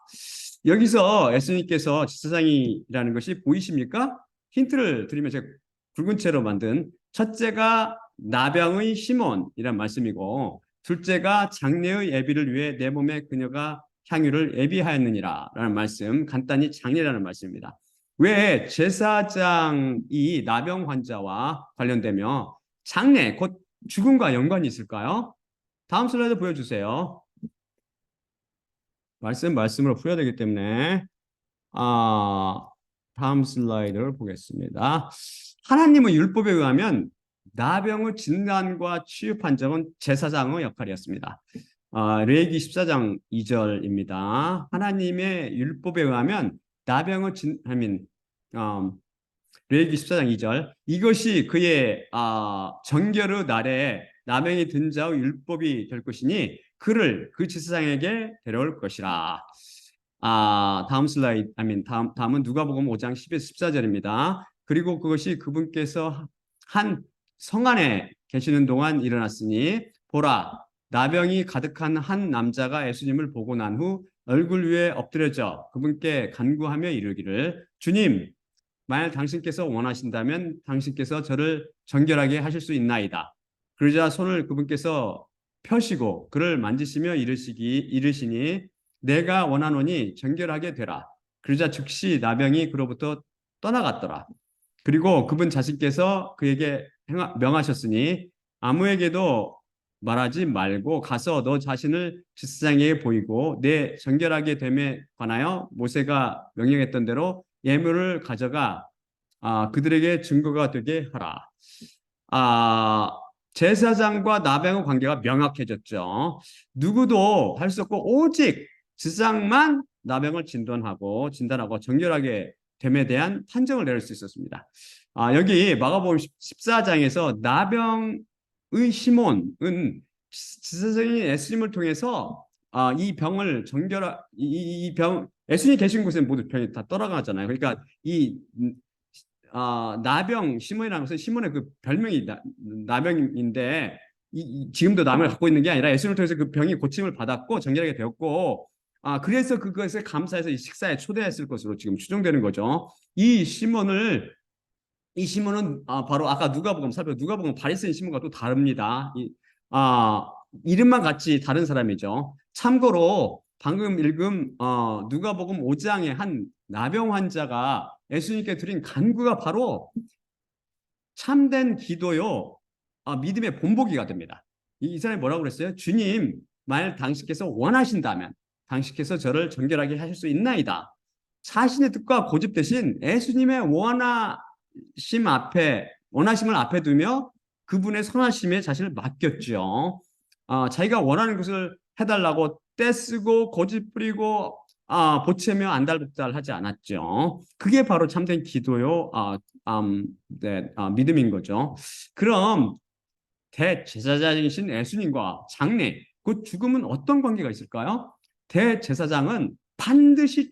여기서 예수님께서 제사장이라는 것이 보이십니까? 힌트를 드리면 제가 붉은 채로 만든 첫째가 나병의 시몬이란 말씀이고 둘째가 장래의 예비를 위해 내 몸에 그녀가 향유를 예비하였느니라 라는 말씀, 간단히 장례라는 말씀입니다. 왜 제사장이 나병 환자와 관련되며 장례, 곧 죽음과 연관이 있을까요? 다음 슬라이드 보여주세요. 말씀으로 풀어야 되기 때문에 아, 다음 슬라이드를 보겠습니다. 하나님의 율법에 의하면 나병의 진단과 치유 판정은 제사장의 역할이었습니다. 레위기 14장 2절입니다. 하나님의 율법에 의하면 나병의 레위기 14장 2절 이것이 그의 정결의 날에 나병이 든 자의 율법이 될 것이니 그를 그 제사장에게 데려올 것이라. 다음 슬라이드, 다음은 누가복음 5장 10에서 14절입니다. 그리고 그것이 그분께서 한 성 안에 계시는 동안 일어났으니 보라 나병이 가득한 한 남자가 예수님을 보고 난 후 얼굴 위에 엎드려져 그분께 간구하며 이르기를 주님 만약 당신께서 원하신다면 당신께서 저를 정결하게 하실 수 있나이다. 그러자 손을 그분께서 펴시고 그를 만지시며 이르시니 내가 원하노니 정결하게 되라. 그러자 즉시 나병이 그로부터 떠나갔더라. 그리고 그분 자신께서 그에게 명하셨으니 아무에게도 말하지 말고 가서 너 자신을 제사장에게 보이고 내 정결하게 됨에 관하여 모세가 명령했던 대로 예물을 가져가 그들에게 증거가 되게 하라. 아, 제사장과 나병의 관계가 명확해졌죠. 누구도 할 수 없고 오직 제사장만 나병을 진단하고 정결하게 됨에 대한 판정을 내릴 수 있었습니다. 여기 마가복음 14장에서 나병의 시몬은 제사장인 예수님을 통해서 이 병을 이병 예수님이 계신 곳에 모두 병이 다 떠나가잖아요. 그러니까 이 나병 시몬이라는 것은 시몬의 그 별명이 나병인데 지금도 나병을 갖고 있는 게 아니라 예수님을 통해서 그 병이 고침을 받았고 정결하게 되었고 그래서 그것에 감사해서 이 식사에 초대했을 것으로 지금 추정되는 거죠. 이 시몬은 바로 아까 누가복음 바리새인 시몬과 또 다릅니다. 이름만 같이 다른 사람이죠. 참고로 방금 읽은 누가복음 5장의 한 나병 환자가 예수님께 드린 간구가 바로 참된 기도요, 믿음의 본보기가 됩니다. 이 사람이 뭐라고 그랬어요? 주님, 만약 당신께서 원하신다면 당신께서 저를 정결하게 하실 수 있나이다. 자신의 뜻과 고집 대신 예수님의 원하심을 앞에 두며 그분의 선하심에 자신을 맡겼죠. 자기가 원하는 것을 해달라고 떼쓰고 고집 부리고 보채며 안달복달하지 않았죠. 그게 바로 참된 기도요, 네, 믿음인 거죠. 그럼 대제사장이신 예수님과 장례, 그 죽음은 어떤 관계가 있을까요? 대제사장은 반드시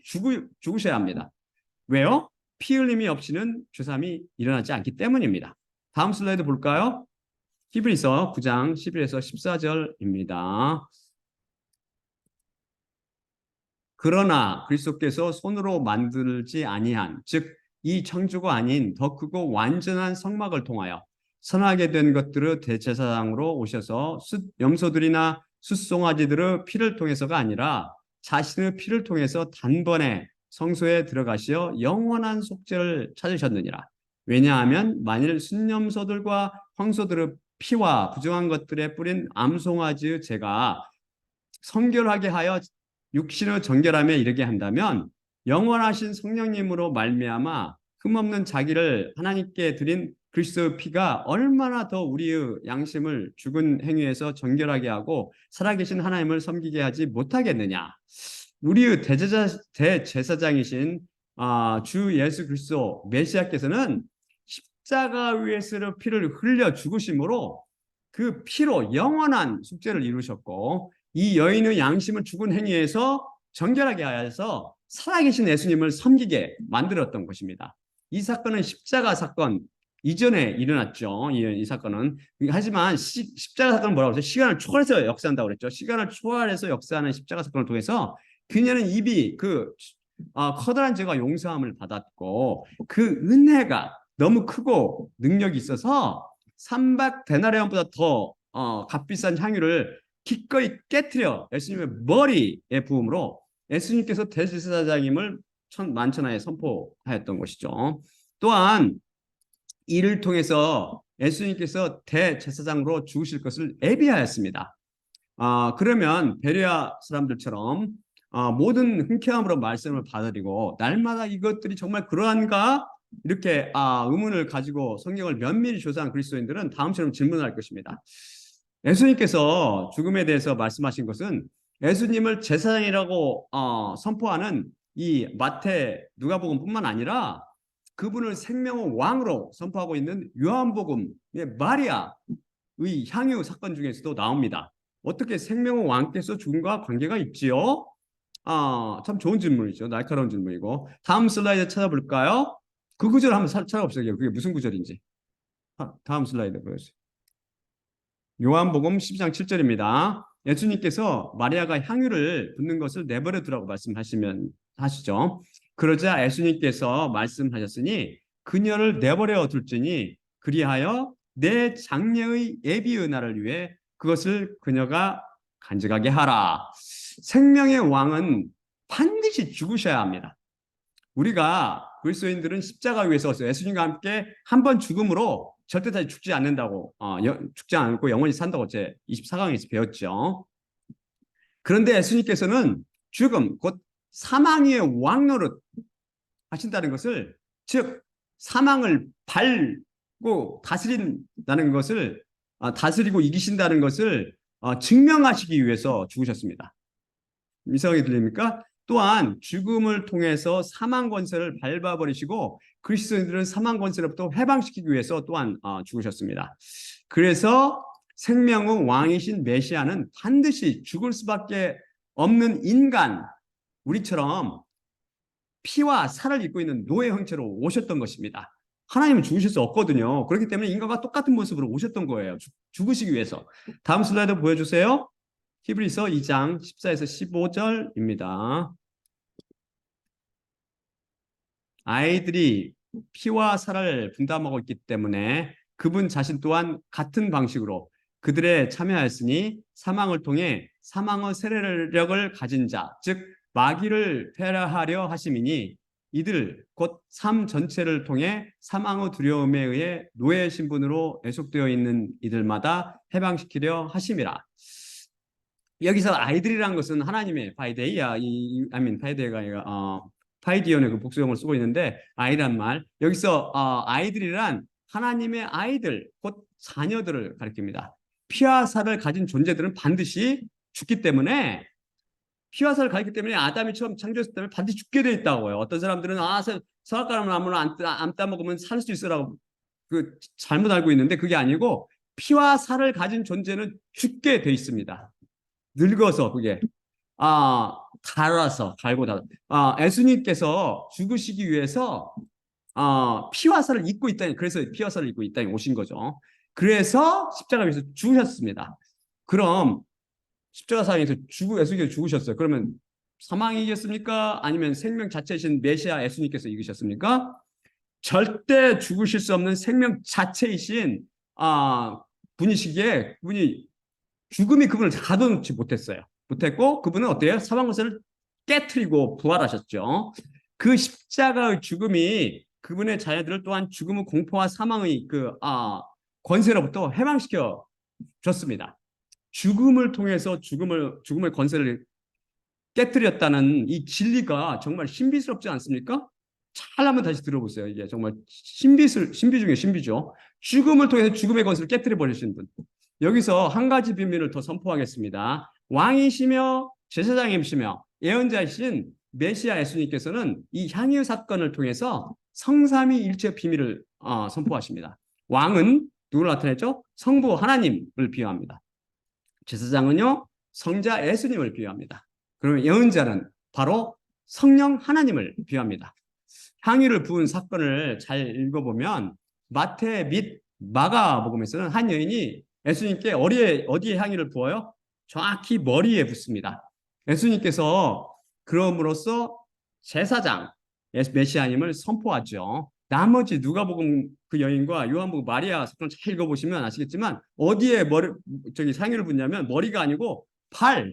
죽으셔야 합니다. 왜요? 피 흘림이 없이는 죄삼이 일어나지 않기 때문입니다. 다음 슬라이드 볼까요? 히브리서 9장 11에서 14절입니다. 그러나 그리스도께서 손으로 만들지 아니한 즉 이 창조가 아닌 더 크고 완전한 성막을 통하여 선하게 된 것들을 대제사장으로 오셔서 염소들이나 숫송아지들의 피를 통해서가 아니라 자신의 피를 통해서 단번에 성소에 들어가시어 영원한 속죄를 찾으셨느니라. 왜냐하면 만일 순염소들과 황소들의 피와 부정한 것들에 뿌린 암송아지의 죄가 성결하게 하여 육신의 정결함에 이르게 한다면 영원하신 성령님으로 말미암아 흠없는 자기를 하나님께 드린 그리스도의 피가 얼마나 더 우리의 양심을 죽은 행위에서 정결하게 하고 살아계신 하나님을 섬기게 하지 못하겠느냐. 우리의 대제사장이신 주 예수 그리스도 메시아께서는 십자가 위에서 피를 흘려 죽으심으로 그 피로 영원한 속죄를 이루셨고 이 여인의 양심을 죽은 행위에서 정결하게 하여서 살아계신 예수님을 섬기게 만들었던 것입니다. 이 사건은 십자가 사건 이전에 일어났죠. 이 사건은. 하지만 십자가 사건은 뭐라고 그랬어요? 시간을 초월해서 역사한다고 그랬죠. 시간을 초월해서 역사하는 십자가 사건을 통해서 그녀는 이미 커다란 죄가 용서함을 받았고 그 은혜가 너무 크고 능력이 있어서 300데나리온보다 더 값비싼 향유를 기꺼이 깨트려 예수님의 머리에 부음으로 예수님께서 대제사장임을 만천하에 선포하였던 것이죠. 또한 이를 통해서 예수님께서 대제사장으로 죽으실 것을 예비하였습니다. 그러면 베레아 사람들처럼 모든 흔쾌함으로 말씀을 받아들이고 날마다 이것들이 정말 그러한가 이렇게 의문을 가지고 성경을 면밀히 조사한 그리스도인들은 다음처럼 질문할 것입니다. 예수님께서 죽음에 대해서 말씀하신 것은 예수님을 제사장이라고 선포하는 이 마태 누가복음뿐만 아니라 그분을 생명의 왕으로 선포하고 있는 요한복음의 마리아의 향유 사건 중에서도 나옵니다. 어떻게 생명의 왕께서 죽음과 관계가 있지요? 참 좋은 질문이죠. 날카로운 질문이고. 다음 슬라이드 찾아볼까요? 그 구절 한번 찾아봅시다. 그게 무슨 구절인지. 다음 슬라이드 보여주세요. 요한복음 12장 7절입니다. 예수님께서 마리아가 향유를 붓는 것을 내버려 두라고 하시죠. 그러자 예수님께서 말씀하셨으니 그녀를 내버려 둘지니 그리하여 내 장래의 예비의 날을 위해 그것을 그녀가 간직하게 하라. 생명의 왕은 반드시 죽으셔야 합니다. 우리가 그리스도인들은 십자가 위에서 예수님과 함께 한 번 죽음으로 절대 다시 죽지 않는다고 죽지 않고 영원히 산다고 제 24강에서 배웠죠. 그런데 예수님께서는 죽음 곧 사망 위의 왕노릇 하신다는 것을, 즉 사망을 밟고 다스린다는 것을 다스리고 이기신다는 것을 증명하시기 위해서 죽으셨습니다. 이상하게 들립니까? 또한 죽음을 통해서 사망 권세를 밟아버리시고 그리스도인들은 사망 권세로부터 해방시키기 위해서 또한 죽으셨습니다. 그래서 생명의 왕이신 메시아는 반드시 죽을 수밖에 없는 인간, 우리처럼 피와 살을 입고 있는 노예 형체로 오셨던 것입니다. 하나님은 죽으실 수 없거든요. 그렇기 때문에 인간과 똑같은 모습으로 오셨던 거예요. 죽으시기 위해서. 다음 슬라이드 보여주세요. 히브리서 2장 14에서 15절입니다. 아이들이 피와 살을 분담하고 있기 때문에 그분 자신 또한 같은 방식으로 그들에 참여하였으니 사망을 통해 사망의 세력을 가진 자, 즉 마귀를 패하려 하심이니 이들 곧 삶 전체를 통해 사망의 두려움에 의해 노예 신분으로 애속되어 있는 이들마다 해방시키려 하심이라. 여기서 아이들이라는 것은 하나님의 파이데이야, 파이데이가 파이디온의 그 복수형을 쓰고 있는데 아이란 말, 여기서 아이들이란 하나님의 아이들, 곧 자녀들을 가리킵니다. 피와 살을 가진 존재들은 반드시 죽기 때문에, 피와 살을 가졌기 때문에 아담이 처음 창조했을 때 반드시 죽게 돼 있다고요. 어떤 사람들은 선악과나무 나무를 안 따먹으면 살 수 있으라고 잘못 알고 있는데 그게 아니고 피와 살을 가진 존재는 죽게 돼 있습니다. 늙어서 그게 갈고 예수님께서 죽으시기 위해서 피와 살을 입고 있다니, 그래서 피와 살을 입고 있다니 오신 거죠. 그래서 십자가 위에서 죽으셨습니다. 그럼 십자가상에서 예수님께서 죽으셨어요. 그러면 사망이 이겼습니까? 아니면 생명 자체이신 메시아 예수님께서 이기셨습니까? 절대 죽으실 수 없는 생명 자체이신 분이시기에 그분이 죽음이 그분을 가둬놓지 못했고 그분은 어때요? 사망 권세를 깨트리고 부활하셨죠. 그 십자가의 죽음이 그분의 자녀들을 또한 죽음의 공포와 사망의 권세로부터 해방시켜 줬습니다. 죽음을 통해서 죽음의 권세를 깨뜨렸다는 이 진리가 정말 신비스럽지 않습니까? 잘 한번 다시 들어보세요. 이게 정말 신비 중에 신비죠. 죽음을 통해서 죽음의 권세를 깨뜨려 버리신 분. 여기서 한 가지 비밀을 더 선포하겠습니다. 왕이시며 제사장이시며 예언자이신 메시아 예수님께서는 이 향유 사건을 통해서 성삼위일체 비밀을 선포하십니다. 왕은 누구를 나타내죠? 성부 하나님을 비유합니다. 제사장은요, 성자 예수님을 비유합니다. 그러면 예언자는 바로 성령 하나님을 비유합니다. 향유를 부은 사건을 잘 읽어보면 마태 및 마가복음에서는 한 여인이 예수님께 어디에 향유를 부어요? 정확히 머리에 붓습니다. 예수님께서 그럼으로써 제사장 메시아님을 선포하죠. 나머지 누가복음 그 여인과 요한복음 마리아 사건을 잘 읽어보시면 아시겠지만 어디에 향유를 붓냐면 머리가 아니고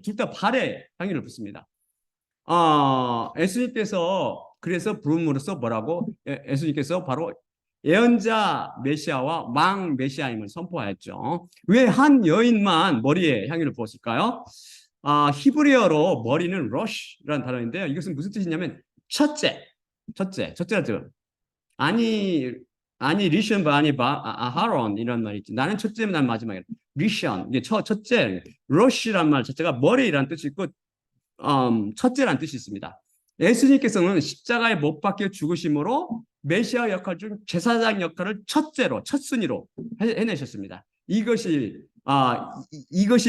둘 다 발에 향유를 붓습니다. 예수님께서 그래서 부름으로써 뭐라고? 예수님께서 바로 예언자 메시아와 왕 메시아임을 선포하였죠. 왜 한 여인만 머리에 향유를 부었을까요? 히브리어로 머리는 러쉬라는 단어인데요. 이것은 무슨 뜻이냐면 첫째라죠. 아니 리션 바니 하론 이런 말이 있지. 나는 첫째면 난 마지막이라. 리션 이게 첫째 러쉬란 말 자체가 머리라는 뜻이 있고 첫째란 뜻이 있습니다. 예수님께서는 십자가에 못 박혀 죽으심으로 메시아 역할 중 제사장 역할을 첫순위로 해내셨습니다. 이것이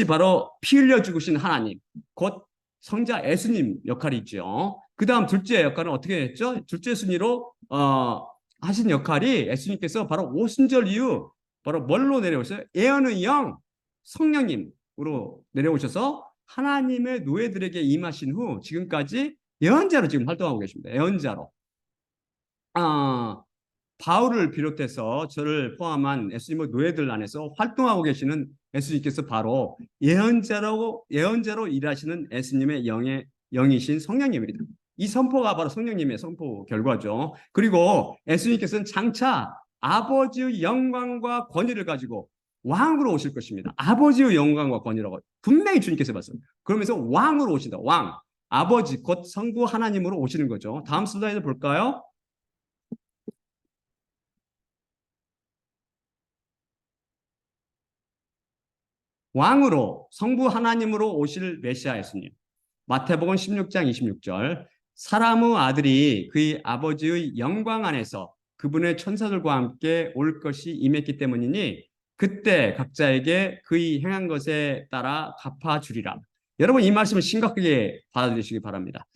바로 피 흘려 죽으신 하나님, 곧 성자 예수님 역할이죠. 그 다음 둘째 역할은 어떻게 했죠? 둘째 순위로 하신 역할이 예수님께서 바로 오순절 이후 바로 뭘로 내려오셨어요? 예언의 영 성령님으로 내려오셔서 하나님의 노예들에게 임하신 후 지금까지 예언자로 지금 활동하고 계십니다. 예언자로. 바울을 비롯해서 저를 포함한 예수님의 노예들 안에서 활동하고 계시는 예수님께서 바로 예언자로 일하시는 예수님의 영이신 성령님입니다. 이 선포가 바로 성령님의 선포 결과죠. 그리고 예수님께서는 장차 아버지의 영광과 권위를 가지고 왕으로 오실 것입니다. 아버지의 영광과 권위라고 분명히 주님께서 말씀합니다. 그러면서 왕으로 오신다. 왕. 아버지 곧 성부 하나님으로 오시는 거죠. 다음 슬라이드 볼까요? 왕으로 성부 하나님으로 오실 메시아 예수님. 마태복음 16장 26절 사람의 아들이 그의 아버지의 영광 안에서 그분의 천사들과 함께 올 것이 임했기 때문이니 그때 각자에게 그의 행한 것에 따라 갚아주리라. 여러분 이 말씀을 심각하게 받아들이시기 바랍니다.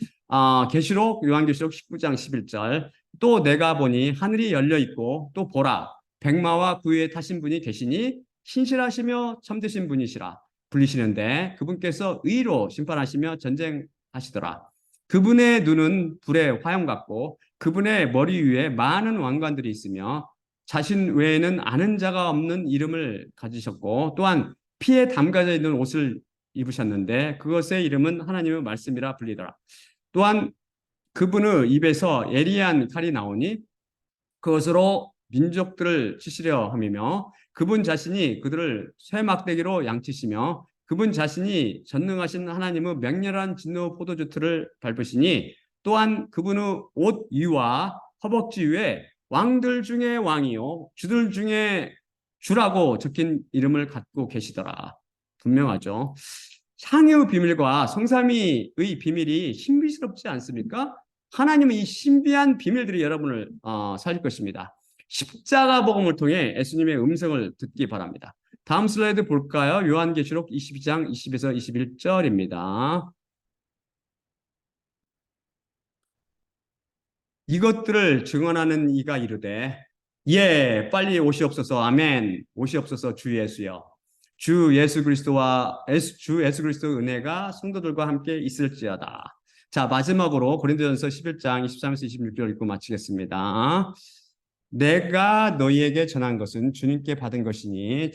계시록 요한계시록 19장 11절 또 내가 보니 하늘이 열려 있고 또 보라 백마와 그 위에 타신 분이 계시니 신실하시며 참되신 분이시라. 불리시는데 그분께서 의로 심판하시며 전쟁하시더라. 그분의 눈은 불의 화염 같고 그분의 머리 위에 많은 왕관들이 있으며 자신 외에는 아는 자가 없는 이름을 가지셨고 또한 피에 담가져 있는 옷을 입으셨는데 그것의 이름은 하나님의 말씀이라 불리더라. 또한 그분의 입에서 예리한 칼이 나오니 그것으로 민족들을 치시려 함이며 그분 자신이 그들을 쇠막대기로 양치시며 그분 자신이 전능하신 하나님의 맹렬한 진노 포도주 틀을 밟으시니 또한 그분의 옷 위와 허벅지 위에 왕들 중에 왕이요 주들 중에 주라고 적힌 이름을 갖고 계시더라. 분명하죠. 향유의 비밀과 성삼위의 비밀이 신비스럽지 않습니까? 하나님은 이 신비한 비밀들이 여러분을 살릴 것입니다. 십자가 복음을 통해 예수님의 음성을 듣기 바랍니다. 다음 슬라이드 볼까요? 요한계시록 22장 20에서 21절입니다. 이것들을 증언하는 이가 이르되 예 빨리 오시옵소서 아멘 오시옵소서 주 예수여 주 예수 그리스도의 은혜가 성도들과 함께 있을지어다. 자 마지막으로 고린도전서 11장 23에서 26절 읽고 마치겠습니다. 내가 너희에게 전한 것은 주님께 받은 것이니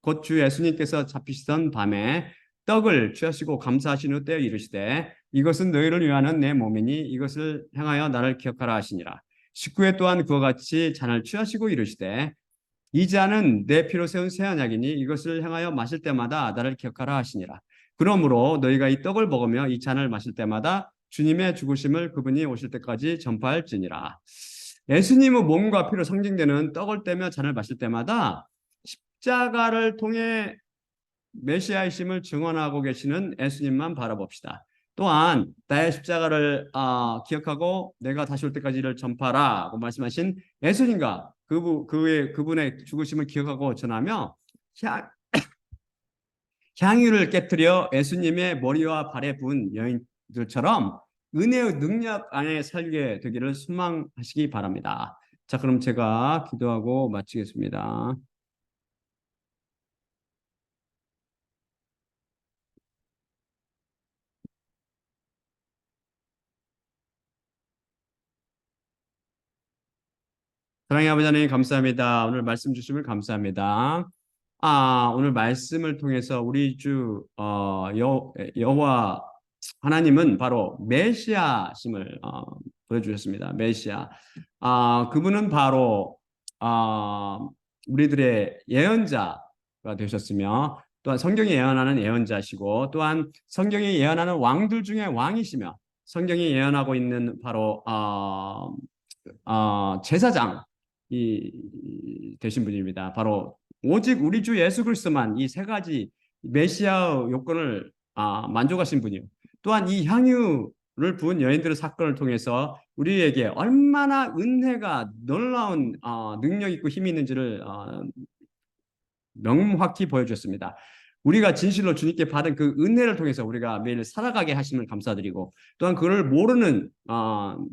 곧 주 예수님께서 잡히시던 밤에 떡을 취하시고 감사하신 후 떼어 이르시되 이것은 너희를 위하는 내 몸이니 이것을 향하여 나를 기억하라 하시니라. 19회 또한 그와 같이 잔을 취하시고 이르시되 이 잔은 내 피로 세운 새 언약이니 이것을 향하여 마실 때마다 나를 기억하라 하시니라. 그러므로 너희가 이 떡을 먹으며 이 잔을 마실 때마다 주님의 죽으심을 그분이 오실 때까지 전파할지니라. 예수님의 몸과 피로 상징되는 떡을 떼며 잔을 마실 때마다 십자가를 통해 메시아이심을 증언하고 계시는 예수님만 바라봅시다. 또한 나의 십자가를 기억하고 내가 다시 올 때까지 이를 전파라고 말씀하신 예수님과 그분의 죽으심을 기억하고 전하며 향유를 깨뜨려 예수님의 머리와 발에 부은 여인들처럼 은혜의 능력 안에 살게 되기를 소망하시기 바랍니다. 자, 그럼 제가 기도하고 마치겠습니다. 사랑의 아버지 하나님 감사합니다. 오늘 말씀 주심을 감사합니다. 오늘 말씀을 통해서 우리 주 여호와 하나님은 바로 메시아심을 보여주셨습니다. 메시아. 그분은 바로 우리들의 예언자가 되셨으며 또한 성경이 예언하는 예언자시고 또한 성경이 예언하는 왕들 중에 왕이시며 성경이 예언하고 있는 바로 제사장이 되신 분입니다. 바로 오직 우리 주 예수 그리스도만 이 세 가지 메시아 요건을 만족하신 분이요. 또한 이 향유를 부은 여인들의 사건을 통해서 우리에게 얼마나 은혜가 놀라운 능력 있고 힘이 있는지를 명확히 보여주셨습니다. 우리가 진실로 주님께 받은 그 은혜를 통해서 우리가 매일 살아가게 하심을 감사드리고 또한 그를 모르는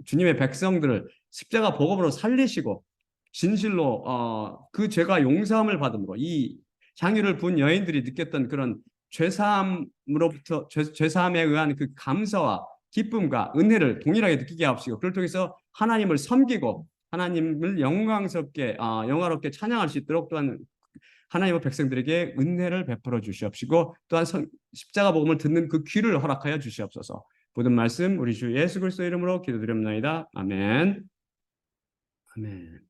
주님의 백성들을 십자가 복음으로 살리시고 진실로 그 죄가 용서함을 받음으로 이 향유를 부은 여인들이 느꼈던 그런 죄사함으로부터 죄사함에 의한 그 감사와 기쁨과 은혜를 동일하게 느끼게 하옵시고 그를 통해서 하나님을 섬기고 하나님을 영광롭게 찬양할 수 있도록 또한 하나님의 백성들에게 은혜를 베풀어 주시옵시고 또한 십자가 복음을 듣는 그 귀를 허락하여 주시옵소서. 모든 말씀 우리 주 예수 그리스도 이름으로 기도드립니다. 아멘. 아멘.